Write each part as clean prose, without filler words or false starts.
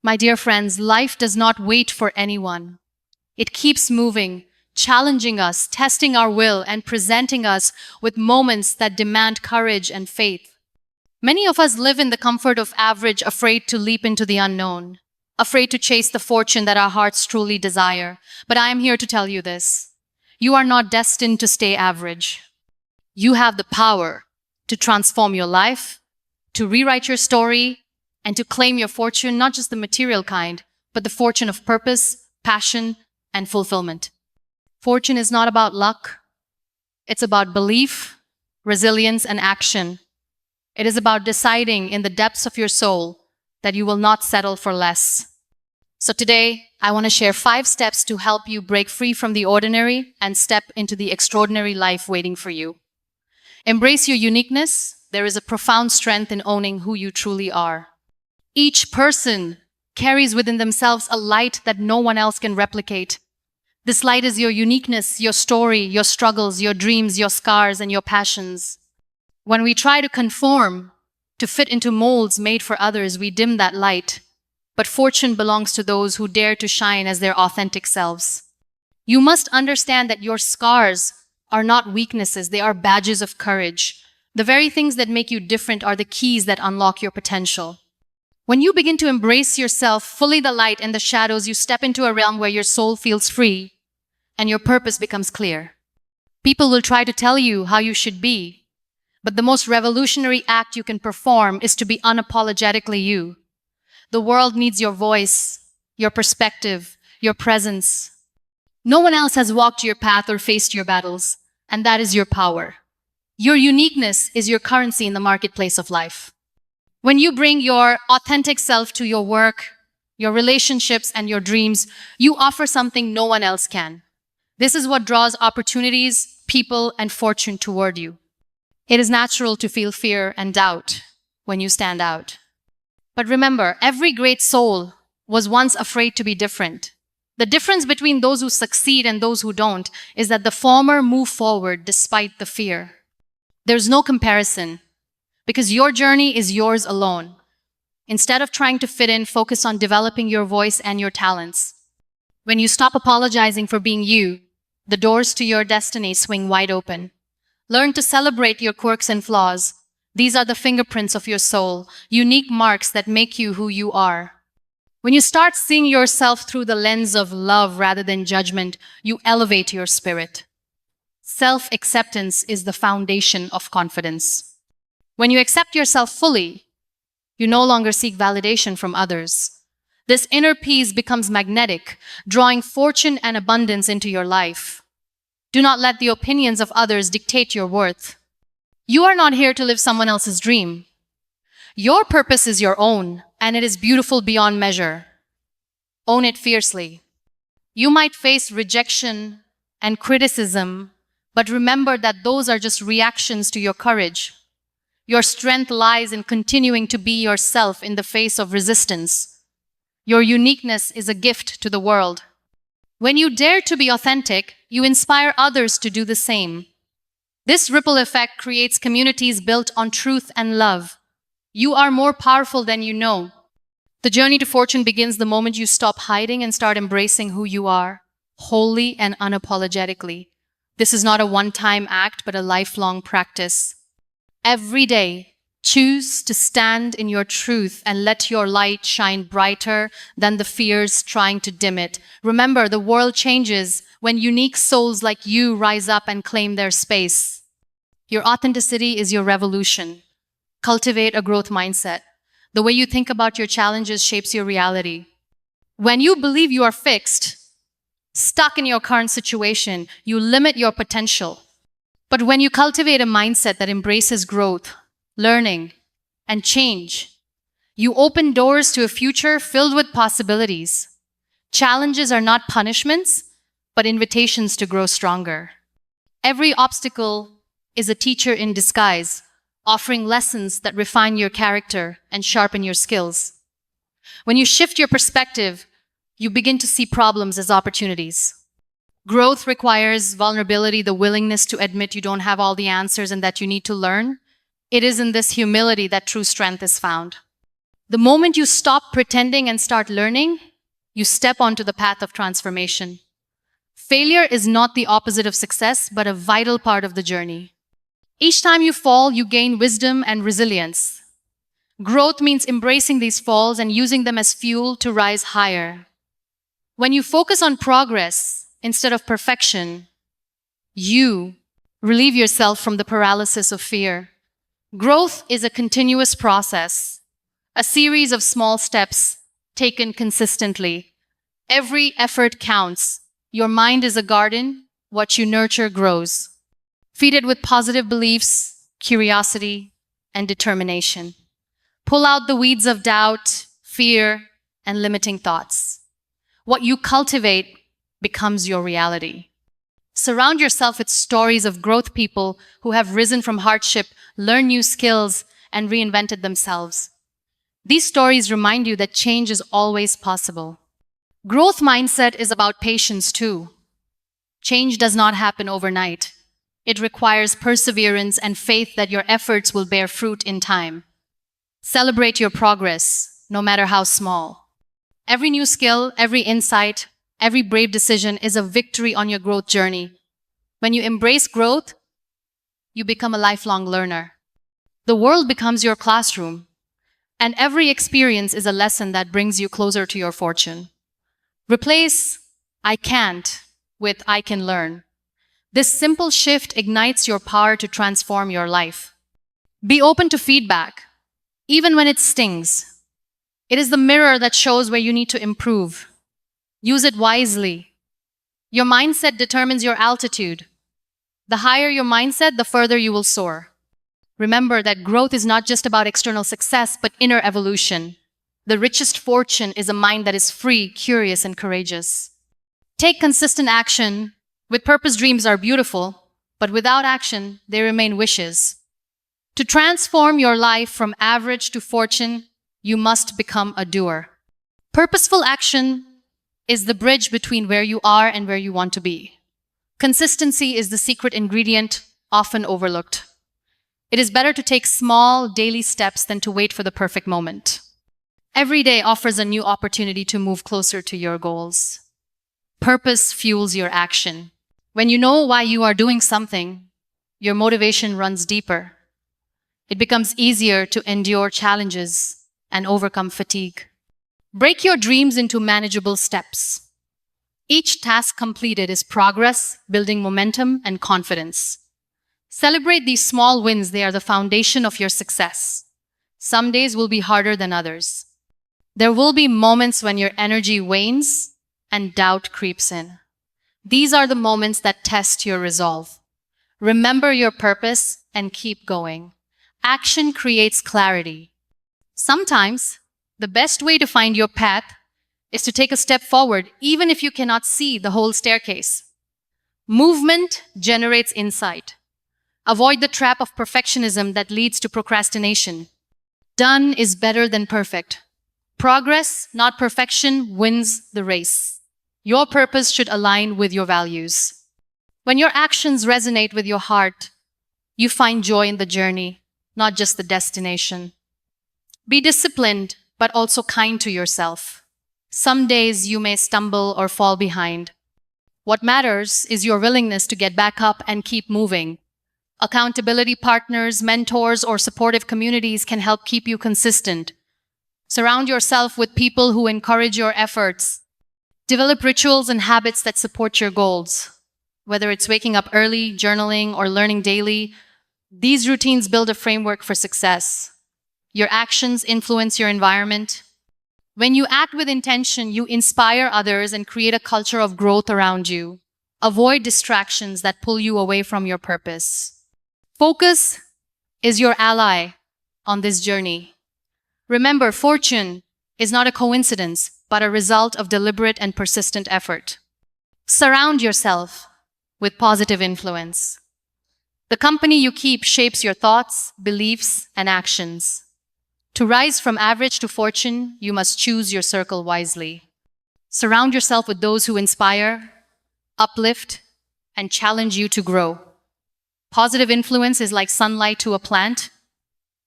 My dear friends, life does not wait for anyone. It keeps moving, challenging us, testing our will, and presenting us with moments that demand courage and faith. Many of us live in the comfort of average, afraid to leap into the unknown, afraid to chase the fortune that our hearts truly desire. But I am here to tell you this. You are not destined to stay average. You have the power to transform your life, to rewrite your story, and to claim your fortune, not just the material kind, but the fortune of purpose, passion, and fulfillment. Fortune is not about luck. It's about belief, resilience, and action. It is about deciding in the depths of your soul that you will not settle for less. So today, I want to share 5 steps to help you break free from the ordinary and step into the extraordinary life waiting for you. Embrace your uniqueness. There is a profound strength in owning who you truly are. Each person carries within themselves a light that no one else can replicate. This light is your uniqueness, your story, your struggles, your dreams, your scars, and your passions. When we try to conform, to fit into molds made for others, we dim that light. But fortune belongs to those who dare to shine as their authentic selves. You must understand that your scars are not weaknesses, they are badges of courage. The very things that make you different are the keys that unlock your potential. When you begin to embrace yourself, fully the light and the shadows, you step into a realm where your soul feels free and your purpose becomes clear. People will try to tell you how you should be, but the most revolutionary act you can perform is to be unapologetically you. The world needs your voice, your perspective, your presence. No one else has walked your path or faced your battles, and that is your power. Your uniqueness is your currency in the marketplace of life. When you bring your authentic self to your work, your relationships, and your dreams, you offer something no one else can. This is what draws opportunities, people, and fortune toward you. It is natural to feel fear and doubt when you stand out. But remember, every great soul was once afraid to be different. The difference between those who succeed and those who don't is that the former move forward despite the fear. There's no comparison, because your journey is yours alone. Instead of trying to fit in, focus on developing your voice and your talents. When you stop apologizing for being you, the doors to your destiny swing wide open. Learn to celebrate your quirks and flaws. These are the fingerprints of your soul, unique marks that make you who you are. When you start seeing yourself through the lens of love rather than judgment, you elevate your spirit. Self-acceptance is the foundation of confidence. When you accept yourself fully, you no longer seek validation from others. This inner peace becomes magnetic, drawing fortune and abundance into your life. Do not let the opinions of others dictate your worth. You are not here to live someone else's dream. Your purpose is your own, and it is beautiful beyond measure. Own it fiercely. You might face rejection and criticism, but remember that those are just reactions to your courage. Your strength lies in continuing to be yourself in the face of resistance. Your uniqueness is a gift to the world. When you dare to be authentic, you inspire others to do the same. This ripple effect creates communities built on truth and love. You are more powerful than you know. The journey to fortune begins the moment you stop hiding and start embracing who you are, wholly and unapologetically. This is not a one-time act, but a lifelong practice. Every day, choose to stand in your truth and let your light shine brighter than the fears trying to dim it. Remember, the world changes when unique souls like you rise up and claim their space. Your authenticity is your revolution. Cultivate a growth mindset. The way you think about your challenges shapes your reality. When you believe you are fixed, stuck in your current situation, you limit your potential. But when you cultivate a mindset that embraces growth, learning, and change, you open doors to a future filled with possibilities. Challenges are not punishments, but invitations to grow stronger. Every obstacle is a teacher in disguise, offering lessons that refine your character and sharpen your skills. When you shift your perspective, you begin to see problems as opportunities. Growth requires vulnerability, the willingness to admit you don't have all the answers and that you need to learn. It is in this humility that true strength is found. The moment you stop pretending and start learning, you step onto the path of transformation. Failure is not the opposite of success, but a vital part of the journey. Each time you fall, you gain wisdom and resilience. Growth means embracing these falls and using them as fuel to rise higher. When you focus on progress instead of perfection, you relieve yourself from the paralysis of fear. Growth is a continuous process, a series of small steps taken consistently. Every effort counts. Your mind is a garden. What you nurture grows. Feed it with positive beliefs, curiosity, and determination. Pull out the weeds of doubt, fear, and limiting thoughts. What you cultivate becomes your reality. Surround yourself with stories of growth people who have risen from hardship, learned new skills, and reinvented themselves. These stories remind you that change is always possible. Growth mindset is about patience too. Change does not happen overnight. It requires perseverance and faith that your efforts will bear fruit in time. Celebrate your progress, no matter how small. Every new skill, every insight, every brave decision is a victory on your growth journey. When you embrace growth, you become a lifelong learner. The world becomes your classroom, and every experience is a lesson that brings you closer to your fortune. Replace "I can't" with "I can learn." This simple shift ignites your power to transform your life. Be open to feedback, even when it stings. It is the mirror that shows where you need to improve. Use it wisely. Your mindset determines your altitude. The higher your mindset, the further you will soar. Remember that growth is not just about external success, but inner evolution. The richest fortune is a mind that is free, curious, and courageous. Take consistent action. With purpose, dreams are beautiful, but without action, they remain wishes. To transform your life from average to fortune, you must become a doer. Purposeful action is the bridge between where you are and where you want to be. Consistency is the secret ingredient, often overlooked. It is better to take small, daily steps than to wait for the perfect moment. Every day offers a new opportunity to move closer to your goals. Purpose fuels your action. When you know why you are doing something, your motivation runs deeper. It becomes easier to endure challenges and overcome fatigue. Break your dreams into manageable steps. Each task completed is progress, building momentum and confidence. Celebrate these small wins. They are the foundation of your success. Some days will be harder than others. There will be moments when your energy wanes and doubt creeps in. These are the moments that test your resolve. Remember your purpose and keep going. Action creates clarity. Sometimes, the best way to find your path is to take a step forward, even if you cannot see the whole staircase. Movement generates insight. Avoid the trap of perfectionism that leads to procrastination. Done is better than perfect. Progress, not perfection, wins the race. Your purpose should align with your values. When your actions resonate with your heart, you find joy in the journey, not just the destination. Be disciplined, but also kind to yourself. Some days you may stumble or fall behind. What matters is your willingness to get back up and keep moving. Accountability partners, mentors, or supportive communities can help keep you consistent. Surround yourself with people who encourage your efforts. Develop rituals and habits that support your goals. Whether it's waking up early, journaling, or learning daily, these routines build a framework for success. Your actions influence your environment. When you act with intention, you inspire others and create a culture of growth around you. Avoid distractions that pull you away from your purpose. Focus is your ally on this journey. Remember, fortune is not a coincidence, but a result of deliberate and persistent effort. Surround yourself with positive influence. The company you keep shapes your thoughts, beliefs, and actions. To rise from average to fortune, you must choose your circle wisely. Surround yourself with those who inspire, uplift, and challenge you to grow. Positive influence is like sunlight to a plant.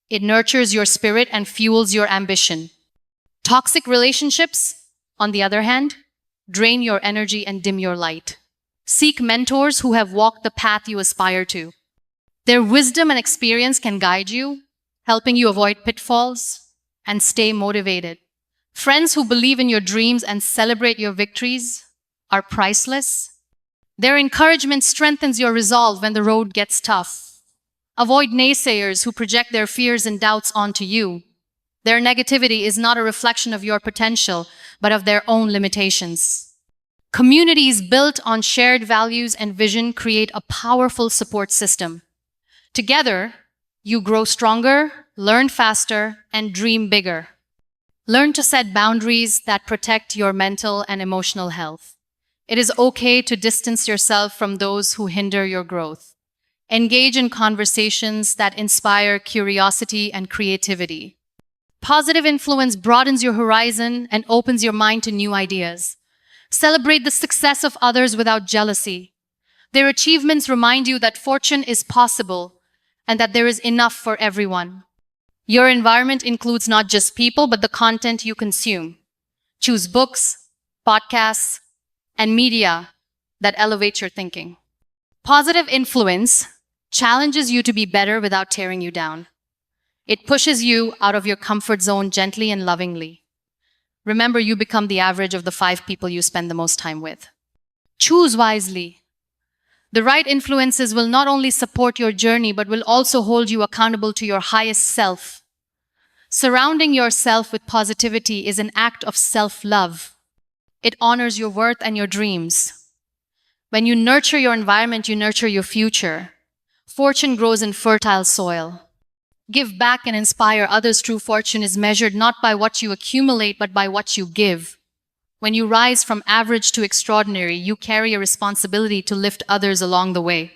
It nurtures your spirit and fuels your ambition. Toxic relationships, on the other hand, drain your energy and dim your light. Seek mentors who have walked the path you aspire to. Their wisdom and experience can guide you, helping you avoid pitfalls and stay motivated. Friends who believe in your dreams and celebrate your victories are priceless. Their encouragement strengthens your resolve when the road gets tough. Avoid naysayers who project their fears and doubts onto you. Their negativity is not a reflection of your potential, but of their own limitations. Communities built on shared values and vision create a powerful support system. Together, you grow stronger, learn faster, and dream bigger. Learn to set boundaries that protect your mental and emotional health. It is okay to distance yourself from those who hinder your growth. Engage in conversations that inspire curiosity and creativity. Positive influence broadens your horizon and opens your mind to new ideas. Celebrate the success of others without jealousy. Their achievements remind you that fortune is possible and that there is enough for everyone. Your environment includes not just people, but the content you consume. Choose books, podcasts, and media that elevate your thinking. Positive influence challenges you to be better without tearing you down. It pushes you out of your comfort zone gently and lovingly. Remember, you become the average of the 5 people you spend the most time with. Choose wisely. The right influences will not only support your journey, but will also hold you accountable to your highest self. Surrounding yourself with positivity is an act of self-love. It honors your worth and your dreams. When you nurture your environment, you nurture your future. Fortune grows in fertile soil. Give back and inspire others. True fortune is measured not by what you accumulate, but by what you give. When you rise from average to extraordinary, you carry a responsibility to lift others along the way.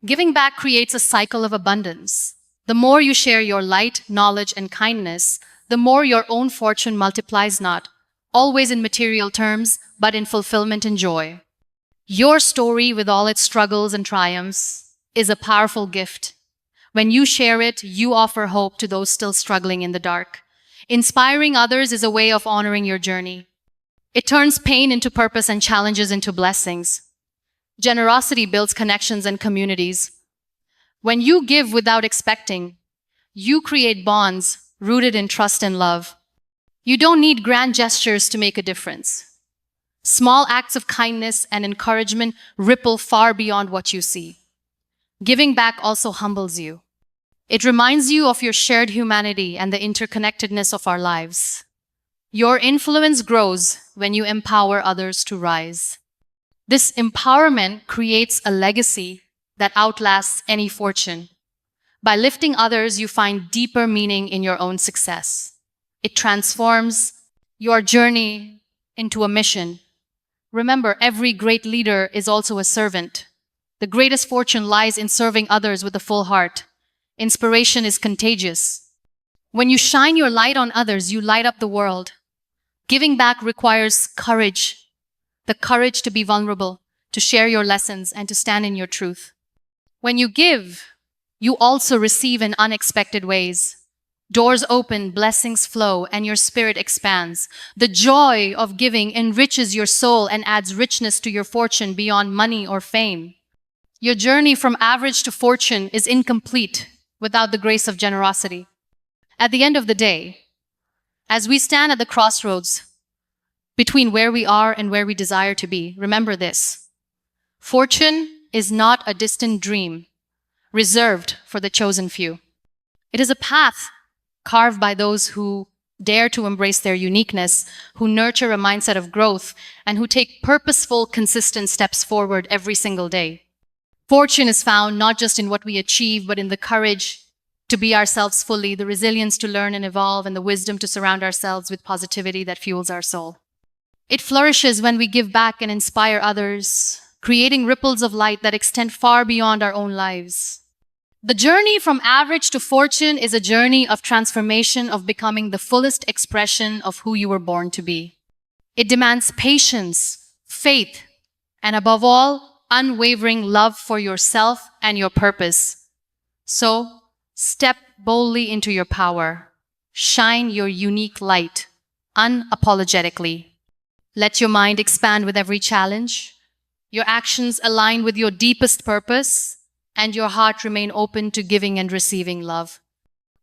Giving back creates a cycle of abundance. The more you share your light, knowledge, and kindness, the more your own fortune multiplies, not always in material terms, but in fulfillment and joy. Your story, with all its struggles and triumphs, is a powerful gift. When you share it, you offer hope to those still struggling in the dark. Inspiring others is a way of honoring your journey. It turns pain into purpose and challenges into blessings. Generosity builds connections and communities. When you give without expecting, you create bonds rooted in trust and love. You don't need grand gestures to make a difference. Small acts of kindness and encouragement ripple far beyond what you see. Giving back also humbles you. It reminds you of your shared humanity and the interconnectedness of our lives. Your influence grows when you empower others to rise. This empowerment creates a legacy that outlasts any fortune. By lifting others, you find deeper meaning in your own success. It transforms your journey into a mission. Remember, every great leader is also a servant. The greatest fortune lies in serving others with a full heart. Inspiration is contagious. When you shine your light on others, you light up the world. Giving back requires courage, the courage to be vulnerable, to share your lessons, and to stand in your truth. When you give, you also receive in unexpected ways. Doors open, blessings flow, and your spirit expands. The joy of giving enriches your soul and adds richness to your fortune beyond money or fame. Your journey from average to fortune is incomplete without the grace of generosity. At the end of the day, as we stand at the crossroads between where we are and where we desire to be, remember this: fortune is not a distant dream reserved for the chosen few. It is a path carved by those who dare to embrace their uniqueness, who nurture a mindset of growth, and who take purposeful, consistent steps forward every single day. Fortune is found not just in what we achieve, but in the courage to be ourselves fully, the resilience to learn and evolve, and the wisdom to surround ourselves with positivity that fuels our soul. It flourishes when we give back and inspire others, creating ripples of light that extend far beyond our own lives. The journey from average to fortune is a journey of transformation, of becoming the fullest expression of who you were born to be. It demands patience, faith, and above all, unwavering love for yourself and your purpose. So, step boldly into your power. Shine your unique light. unapologetically. Let your mind expand with every challenge, your actions align with your deepest purpose, and your heart remain open to giving and receiving love.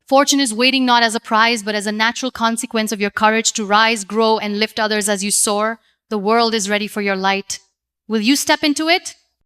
Fortune is waiting not as a prize, but as a natural consequence of your courage to rise, grow, and lift others as you soar. The world is ready for your light. Will you step into it?